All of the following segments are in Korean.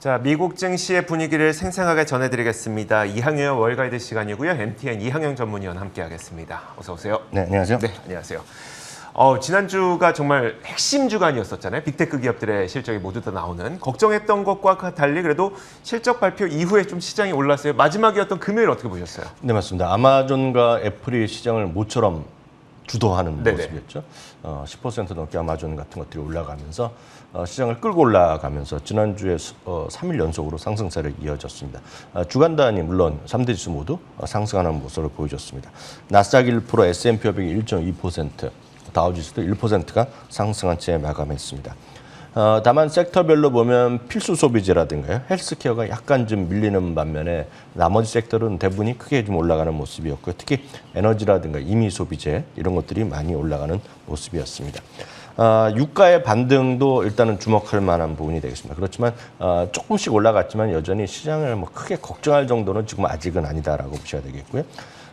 자, 미국 증시의 분위기를 생생하게 전해드리겠습니다. 이항영 월가이드 시간이고요. MTN 이항영 전문위원 함께하겠습니다. 어서 오세요. 네, 안녕하세요. 네, 안녕하세요. 지난주가 정말 핵심 주간이었었잖아요. 빅테크 기업들의 실적이 모두 다 나오는. 걱정했던 것과 달리 그래도 실적 발표 이후에 좀 시장이 올랐어요. 마지막이었던 금요일 어떻게 보셨어요? 네, 맞습니다. 아마존과 애플이 시장을 모처럼 주도하는 네네. 모습이었죠. 10% 넘게 아마존 같은 것들이 올라가면서 시장을 끌고 올라가면서 지난주에 3일 연속으로 상승세를 이어졌습니다. 주간 단위 물론 3대 지수 모두 상승하는 모습을 보여줬습니다. 나스닥 1%, S&P 500이 1.2%, 다우지수도 1%가 상승한 채 마감했습니다. 다만 섹터별로 보면 필수 소비재라든가요, 헬스케어가 약간 좀 밀리는 반면에 나머지 섹터는 대부분이 크게 좀 올라가는 모습이었고요. 특히 에너지라든가 임의 소비재 이런 것들이 많이 올라가는 모습이었습니다. 유가의 반등도 일단은 주목할 만한 부분이 되겠습니다. 그렇지만 조금씩 올라갔지만 여전히 시장을 뭐 크게 걱정할 정도는 지금 아직은 아니다라고 보셔야 되겠고요.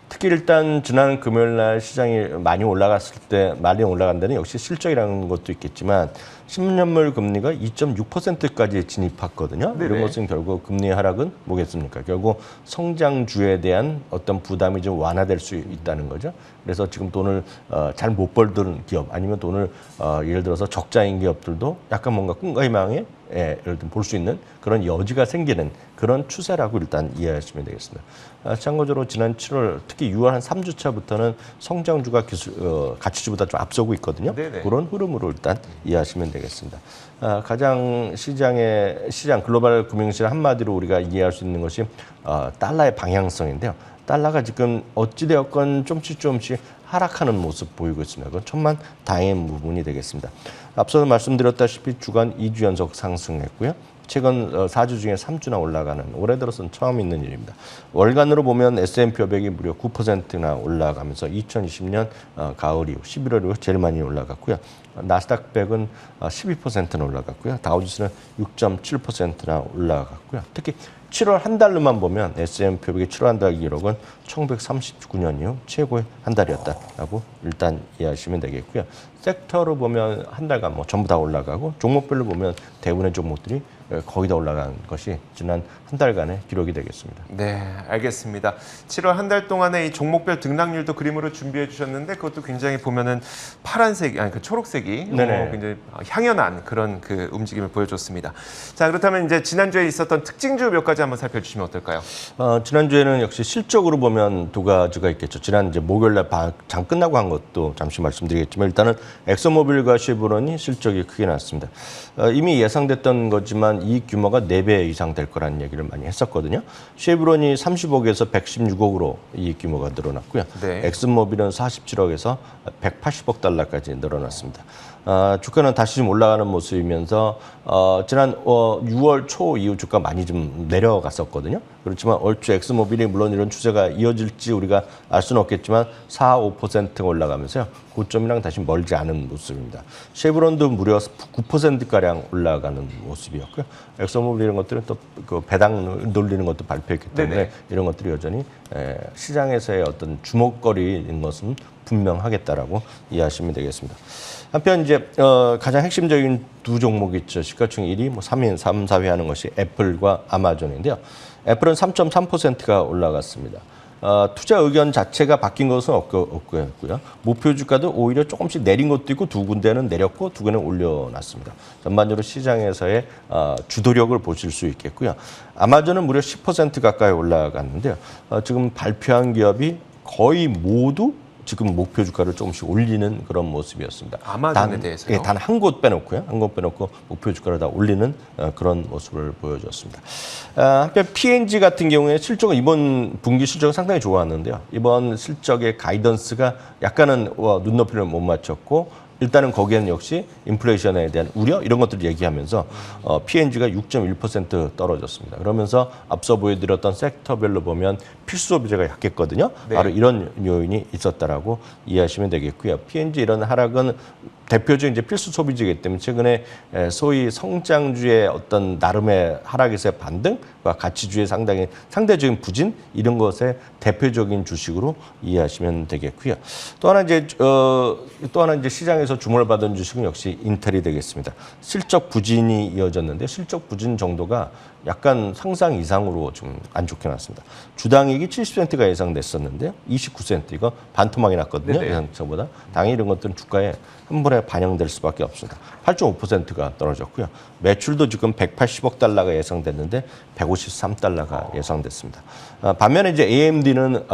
특히 일단 지난 금요일 날 시장이 많이 올라갔을 때 많이 올라간 데는 역시 실적이라는 것도 있겠지만 10년물 금리가 2.6%까지 진입했거든요. 네네. 이런 것은 결국 금리 하락은 뭐겠습니까? 결국 성장주에 대한 어떤 부담이 좀 완화될 수 있다는 거죠. 그래서 지금 돈을 잘 못 벌던 기업 아니면 돈을 예를 들어서 적자인 기업들도 약간 뭔가 꿈과 희망에 예를 들면 볼 수 있는 그런 여지가 생기는 그런 추세라고 일단 이해하시면 되겠습니다. 참고적으로 지난 7월 특히 6월 한 3주차부터는 성장주가 가치주보다 좀 앞서고 있거든요. 네네. 그런 흐름으로 일단 이해하시면 되겠습니다. 가장 시장 글로벌 금융시장 한마디로 우리가 이해할 수 있는 것이 달러의 방향성인데요. 달러가 지금 어찌되었건 조금씩 하락하는 모습 보이고 있습니다. 그건 천만 다행인 부분이 되겠습니다. 앞서 말씀드렸다시피 주간 2주 연속 상승했고요. 최근 4주 중에 3주나 올라가는 올해 들어서는 처음 있는 일입니다. 월간으로 보면 S&P 500이 무려 9%나 올라가면서 2020년 가을 이후 11월 이후 제일 많이 올라갔고요. 나스닥 100은 12%나 올라갔고요. 다우지수는 6.7%나 올라갔고요. 특히 7월 한 달로만 보면 S&P 500의 7월 한 달 기록은 1939년 이후 최고의 한 달이었다라고 일단 이해하시면 되겠고요. 섹터로 보면 한 달간 뭐 전부 다 올라가고 종목별로 보면 대부분의 종목들이 거의 다 올라간 것이 지난 한 달간의 기록이 되겠습니다. 네, 알겠습니다. 7월 한 달 동안의 이 종목별 등락률도 그림으로 준비해 주셨는데 그것도 굉장히 보면은 파란색, 아니 그 초록색이 굉장히 향연한 그런 그 움직임을 보여줬습니다. 자, 그렇다면 이제 지난주에 있었던 특징주 몇 가지 한번 살펴주시면 어떨까요? 지난주에는 역시 실적으로 보면 두 가지가 있겠죠. 지난 이제 목요일날 장 끝나고 한 것도 잠시 말씀드리겠지만 일단은 엑소모빌과 쉐브론이 실적이 크게 났습니다. 이미 예상됐던 거지만 이익 규모가 4배 이상 될 거라는 얘기를 많이 했었거든요. 쉐브론이 30억에서 116억으로 이익 규모가 늘어났고요. 네. 엑슨모빌은 47억에서 180억 달러까지 늘어났습니다. 주가는 다시 좀 올라가는 모습이면서 지난 6월 초 이후 주가 많이 좀 내려갔었거든요. 그렇지만 얼추 엑스모빌이 물론 이런 추세가 이어질지 우리가 알 수는 없겠지만 4, 5%가 올라가면서요. 고점이랑 다시 멀지 않은 모습입니다. 쉐브론도 무려 9%가량 올라가는 모습이었고요. 엑소모빌 이런 것들은 또 그 배당 돌리는 것도 발표했기 때문에 네네. 이런 것들이 여전히 시장에서의 어떤 주목거리인 것은 분명하겠다라고 이해하시면 되겠습니다. 한편 이제 가장 핵심적인 두 종목이 있죠. 시가총 1위, 3인 3, 4위 하는 것이 애플과 아마존인데요. 애플은 3.3%가 올라갔습니다. 투자 의견 자체가 바뀐 것은 없고요. 목표 주가도 오히려 조금씩 내린 것도 있고 두 군데는 내렸고 두 개는 올려놨습니다. 전반적으로 시장에서의 주도력을 보실 수 있겠고요. 아마존은 무려 10% 가까이 올라갔는데요. 지금 발표한 기업이 거의 모두 지금 목표 주가를 조금씩 올리는 그런 모습이었습니다. 아마존에 대해서요? 단 한 곳 빼놓고요. 한 곳 빼놓고 목표 주가를 다 올리는 그런 모습을 보여줬습니다. 한편 P&G 같은 경우에 실적은 이번 분기 실적은 상당히 좋았는데요. 이번 실적의 가이던스가 약간은 눈높이를 못 맞췄고 일단은 거기에는 역시 인플레이션에 대한 우려 이런 것들을 얘기하면서 P&G가 6.1% 떨어졌습니다. 그러면서 앞서 보여드렸던 섹터별로 보면 필수 소비재가 약했거든요. 네. 바로 이런 요인이 있었다라고 이해하시면 되겠고요. P&G 이런 하락은 대표적인 이제 필수 소비재이기 때문에 최근에 소위 성장주의 어떤 나름의 하락에서의 반등과 가치주의 상대적인 부진 이런 것의 대표적인 주식으로 이해하시면 되겠고요. 또 하나 이제 시장에서 주목을 받은 주식은 역시 인텔이 되겠습니다. 실적 부진이 이어졌는데 실적 부진 정도가 약간 상상 이상으로 좀 안 좋게 나왔습니다. 주당이익이 70센트가 예상됐었는데요. 29센트 이거 반토막이 났거든요. 네네. 예상치보다. 당연히 이런 것들은 주가에 한 번에 반영될 수밖에 없습니다. 8.5%가 떨어졌고요. 매출도 지금 180억 달러가 예상됐는데 153달러가 예상됐습니다. 반면에 이제 AMD는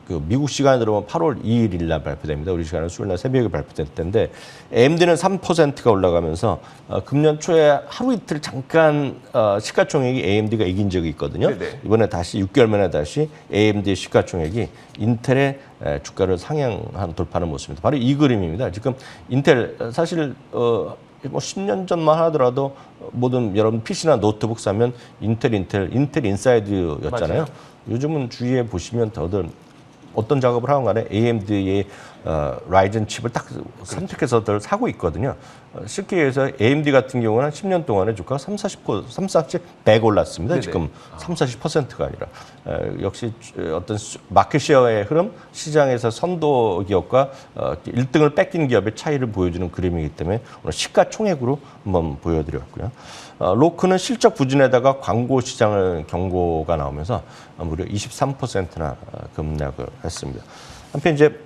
그 미국 시간으로 8월 2일 날 발표됩니다. 우리 시간은 수요일 날 새벽에 발표될 텐데 AMD는 3%가 올라가면서 금년 초에 하루 이틀 잠깐 시가총액이 AMD가 이긴 적이 있거든요. 네네. 이번에 다시 6개월 만에 다시 AMD의 시가총액이 인텔의 주가를 상향한 돌파하는 모습입니다. 바로 이 그림입니다. 지금 인텔 사실 뭐 10년 전만 하더라도 모든 여러분 PC나 노트북 사면 인텔 인사이드였잖아요. 맞아요. 요즘은 주위에 보시면 더들 어떤 작업을 하건 간에 AMD의 라이젠 칩을 딱 선택해서들 사고 있거든요. 쉽게 얘기해서 AMD 같은 경우는 한 10년 동안에 주가가 30, 100 올랐습니다. 네네. 지금 30~40%가 아니라. 역시 어떤 마켓쉐어의 흐름, 시장에서 선도 기업과 1등을 뺏긴 기업의 차이를 보여주는 그림이기 때문에 오늘 시가총액으로 한번 보여드렸고요. 로크는 실적 부진에다가 광고 시장을 경고가 나오면서 무려 23%나 급락을 했습니다. 한편 이제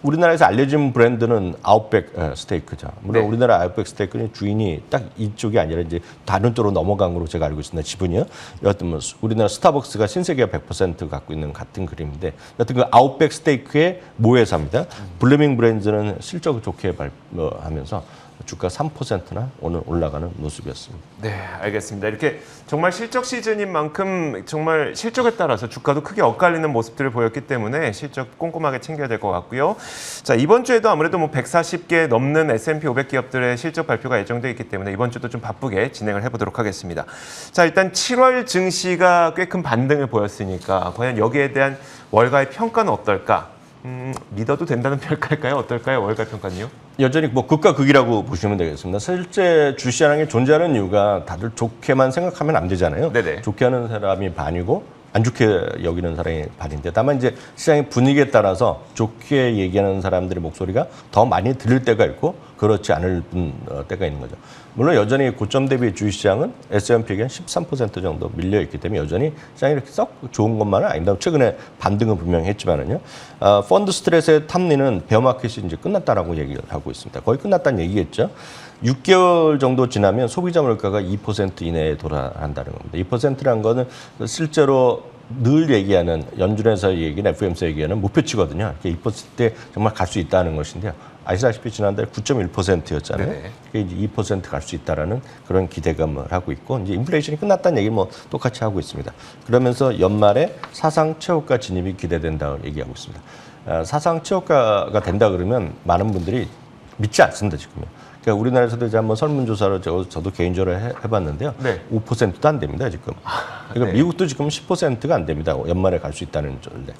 우리나라에서 알려진 브랜드는 아웃백 스테이크죠. 물론 네. 우리나라 아웃백 스테이크는 주인이 딱 이쪽이 아니라 이제 다른 쪽으로 넘어간 걸로 제가 알고 있습니다. 지분이요. 여하튼 뭐 우리나라 스타벅스가 신세계가 100% 갖고 있는 같은 그림인데 여하튼 그 아웃백 스테이크의 모회사입니다. 블레밍 브랜드는 실적을 좋게 발표하면서 주가 3%나 오늘 올라가는 모습이었습니다. 네, 알겠습니다. 이렇게 정말 실적 시즌인 만큼 정말 실적에 따라서 주가도 크게 엇갈리는 모습들을 보였기 때문에 실적 꼼꼼하게 챙겨야 될 것 같고요. 자, 이번 주에도 아무래도 뭐 140개 넘는 S&P 500 기업들의 실적 발표가 예정되어 있기 때문에 이번 주도 좀 바쁘게 진행을 해보도록 하겠습니다. 자, 일단 7월 증시가 꽤 큰 반등을 보였으니까 과연 여기에 대한 월가의 평가는 어떨까? 믿어도 된다는 평가일까요? 어떨까요? 월가 평가는요? 여전히 뭐 극과 극이라고 보시면 되겠습니다. 실제 주시장에 존재하는 이유가 다들 좋게만 생각하면 안 되잖아요. 네네. 좋게 하는 사람이 반이고 안 좋게 여기는 사람이 반인데 다만 이제 시장의 분위기에 따라서 좋게 얘기하는 사람들의 목소리가 더 많이 들릴 때가 있고 그렇지 않을 때가 있는 거죠. 물론 여전히 고점 대비 주시장은 S&P에게 한 13% 정도 밀려 있기 때문에 여전히 시장이 이렇게 썩 좋은 것만은 아닙니다. 최근에 반등은 분명히 했지만은요. 펀드 스트레스의 탑리는 베어마켓이 이제 끝났다라고 얘기를 하고 있습니다. 거의 끝났다는 얘기겠죠. 6개월 정도 지나면 소비자 물가가 2% 이내에 돌아간다는 겁니다. 2%라는 거는 실제로 늘 얘기하는 연준에서 얘기는 FOMC에서 얘기하는 목표치거든요. 2%대 정말 갈 수 있다는 것인데요. 아시다시피 지난달에 9.1%였잖아요. 그게 이제 2%갈 수 있다라는 그런 기대감을 하고 있고 이제 인플레이션이 끝났다는 얘기 뭐 똑같이 하고 있습니다. 그러면서 연말에 사상 최고가 진입이 기대된다고 얘기하고 있습니다. 사상 최고가가 된다 그러면 많은 분들이 믿지 않습니다 지금요. 그러니까 우리나라에서도 이제 한번 설문조사를 저도 개인적으로 해봤는데요. 네. 5%도 안 됩니다 지금. 그러니까 네. 미국도 지금 10%가 안 됩니다. 연말에 갈 수 있다는 줄인데.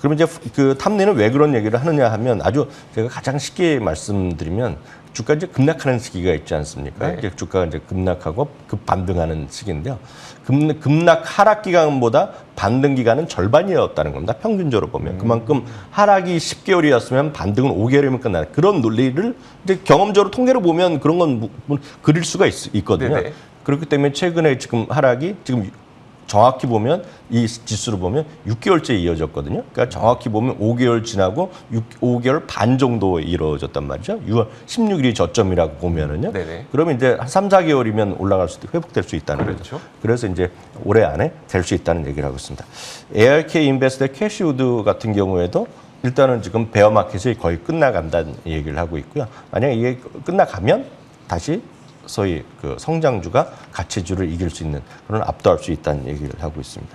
그러면 이제 그 탑리는 왜 그런 얘기를 하느냐 하면 아주 제가 가장 쉽게 말씀드리면 주가 이제 급락하는 시기가 있지 않습니까? 네. 이제 주가가 이제 급락하고 급 반등하는 시기인데요. 급락 하락 기간보다 반등 기간은 절반이었다는 겁니다. 평균적으로 보면 그만큼 하락이 10개월이었으면 반등은 5개월이면 끝나는 그런 논리를 이제 경험적으로 통계로 보면 그런 건 그릴 수가 있거든요. 네네. 그렇기 때문에 최근에 지금 하락이 지금 정확히 보면 이 지수를 보면 6개월째 이어졌거든요. 그러니까 정확히 보면 5개월 지나고 5개월 반 정도 이루어졌단 말이죠. 6월 16일이 저점이라고 보면은요. 네네. 그러면 이제 한 3, 4개월이면 올라갈 수 있고 회복될 수 있다는 그렇죠. 거죠. 그래서 이제 올해 안에 될 수 있다는 얘기를 하고 있습니다. ARK 인베스트의 캐시우드 같은 경우에도 일단은 지금 베어마켓이 거의 끝나간다는 얘기를 하고 있고요. 만약에 이게 끝나가면 다시 소위 그 성장주가 가치주를 이길 수 있는 그런 압도할 수 있다는 얘기를 하고 있습니다.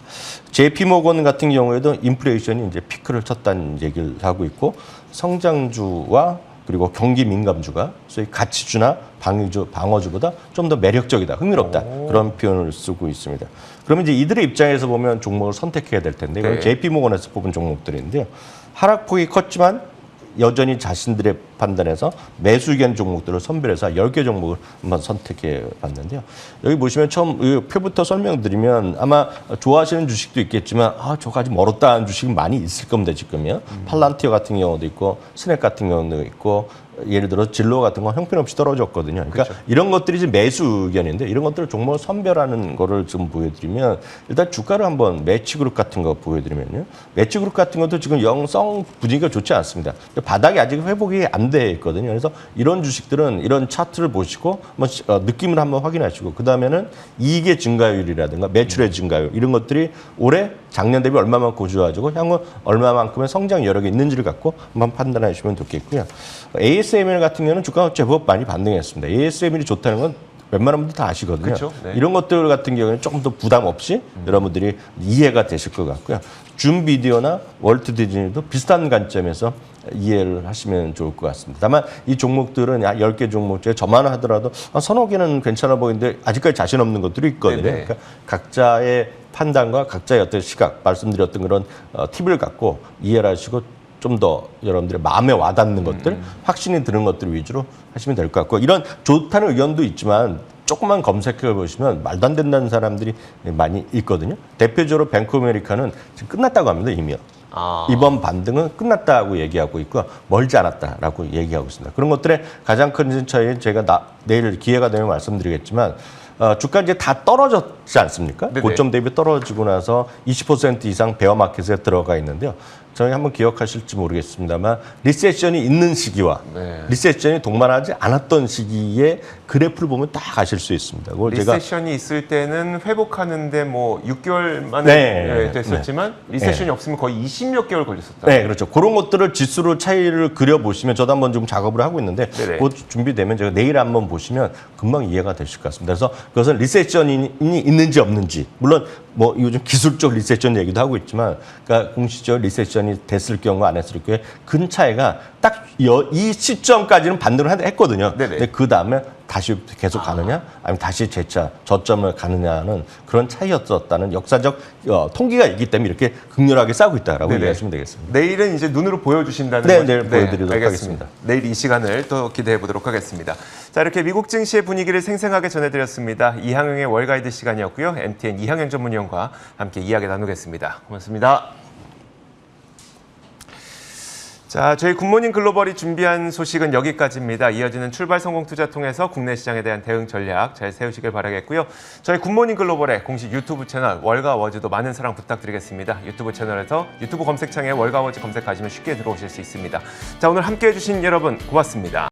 JP모건 같은 경우에도 인플레이션이 이제 피크를 쳤다는 얘기를 하고 있고 성장주와 그리고 경기 민감주가 소위 가치주나 방어주보다 좀 더 매력적이다, 흥미롭다 그런 표현을 쓰고 있습니다. 그러면 이제 이들의 입장에서 보면 종목을 선택해야 될 텐데 이건 네. JP모건에서 뽑은 종목들인데요. 하락폭이 컸지만 여전히 자신들의 판단해서 매수 의견 종목들을 선별해서 10개 종목을 한번 선택해 봤는데요. 여기 보시면 처음 이 표부터 설명드리면 아마 좋아하시는 주식도 있겠지만 저까지 멀었다 하는 주식은 많이 있을 겁니다. 지금요. 팔란티어 같은 경우도 있고 스낵 같은 경우도 있고 예를 들어 진로 같은 건 형편없이 떨어졌거든요. 그러니까 그렇죠. 이런 것들이 이제 매수 의견인데 이런 것들을 종목을 선별하는 거를 좀 보여드리면 일단 주가를 한번 매치그룹 같은 거 보여드리면요. 매치그룹 같은 것도 지금 영성 분위기가 좋지 않습니다. 바닥이 아직 회복이 안 돼 있거든요. 그래서 이런 주식들은 이런 차트를 보시고 한번 느낌을 한번 확인하시고 그 다음에는 이익의 증가율이라든가 매출의 증가율 이런 것들이 올해 작년 대비 얼마만큼 좋아지고 향후 얼마만큼의 성장 여력이 있는지를 갖고 한번 판단하시면 좋겠고요. ASML 같은 경우는 주가가 제법 많이 반등했습니다. ASML이 좋다는 건 웬만한 분들 다 아시거든요. 그렇죠. 네. 이런 것들 같은 경우는 조금 더 부담 없이 여러분들이 이해가 되실 것 같고요. 줌 비디오나 월트 디즈니도 비슷한 관점에서 이해를 하시면 좋을 것 같습니다. 다만 이 종목들은 10개 종목 중에 저만 하더라도 서너 개는 괜찮아 보이는데 아직까지 자신 없는 것들이 있거든요. 네네. 그러니까 각자의 판단과 각자의 어떤 시각, 말씀드렸던 그런 팁을 갖고 이해를 하시고 좀 더 여러분들의 마음에 와닿는 것들, 확신이 드는 것들 위주로 하시면 될 것 같고 이런 좋다는 의견도 있지만 조금만 검색해 보시면 말도 안 된다는 사람들이 많이 있거든요. 대표적으로 뱅크 오브 아메리카는 지금 끝났다고 합니다. 이미요. 이번 반등은 끝났다고 얘기하고 있고 멀지 않았다라고 얘기하고 있습니다. 그런 것들의 가장 큰 차이는 제가 내일 기회가 되면 말씀드리겠지만 주가 이제 다 떨어졌지 않습니까? 네네. 고점 대비 떨어지고 나서 20% 이상 베어 마켓에 들어가 있는데요. 저희 한번 기억하실지 모르겠습니다만 리세션이 있는 시기와 네. 리세션이 동반하지 않았던 시기에 그래프를 보면 딱 아실 수 있습니다. 그걸 제가 리세션이 있을 때는 회복하는데 뭐 6개월 만에 네. 됐었지만 리세션이 없으면 거의 20몇 개월 걸렸었다. 네, 그렇죠. 그런 것들을 지수로 차이를 그려보시면 저도 한번 좀 작업을 하고 있는데 네네. 곧 준비되면 제가 내일 한번 보시면 금방 이해가 되실 것 같습니다. 그래서 그것은 리세션이 있는지 없는지 물론 뭐 요즘 기술적 리세션 얘기도 하고 있지만 그러니까 공시적 리세션이 됐을 경우 안 했을 경우에 근 차이가 딱 이 시점까지는 반등을 했거든요. 네네. 근데 그 다음에 다시 계속 가느냐 아니면 다시 재차 저점을 가느냐는 그런 차이였었다는 역사적 통계가 있기 때문에 이렇게 극렬하게 싸우고 있다라고 네네. 이해하시면 되겠습니다. 내일은 이제 눈으로 보여주신다는 네, 거죠? 내일 보여드리도록 알겠습니다. 하겠습니다. 내일 이 시간을 또 기대해 보도록 하겠습니다. 자, 이렇게 미국 증시의 분위기를 생생하게 전해드렸습니다. 이항영의 월가이드 시간이었고요. MTN 이항영 전문위원과 함께 이야기 나누겠습니다. 고맙습니다. 자, 저희 굿모닝 글로벌이 준비한 소식은 여기까지입니다. 이어지는 출발 성공 투자 통해서 국내 시장에 대한 대응 전략 잘 세우시길 바라겠고요. 저희 굿모닝 글로벌의 공식 유튜브 채널 월가워즈도 많은 사랑 부탁드리겠습니다. 유튜브 채널에서 유튜브 검색창에 월가워즈 검색하시면 쉽게 들어오실 수 있습니다. 자, 오늘 함께해 주신 여러분 고맙습니다.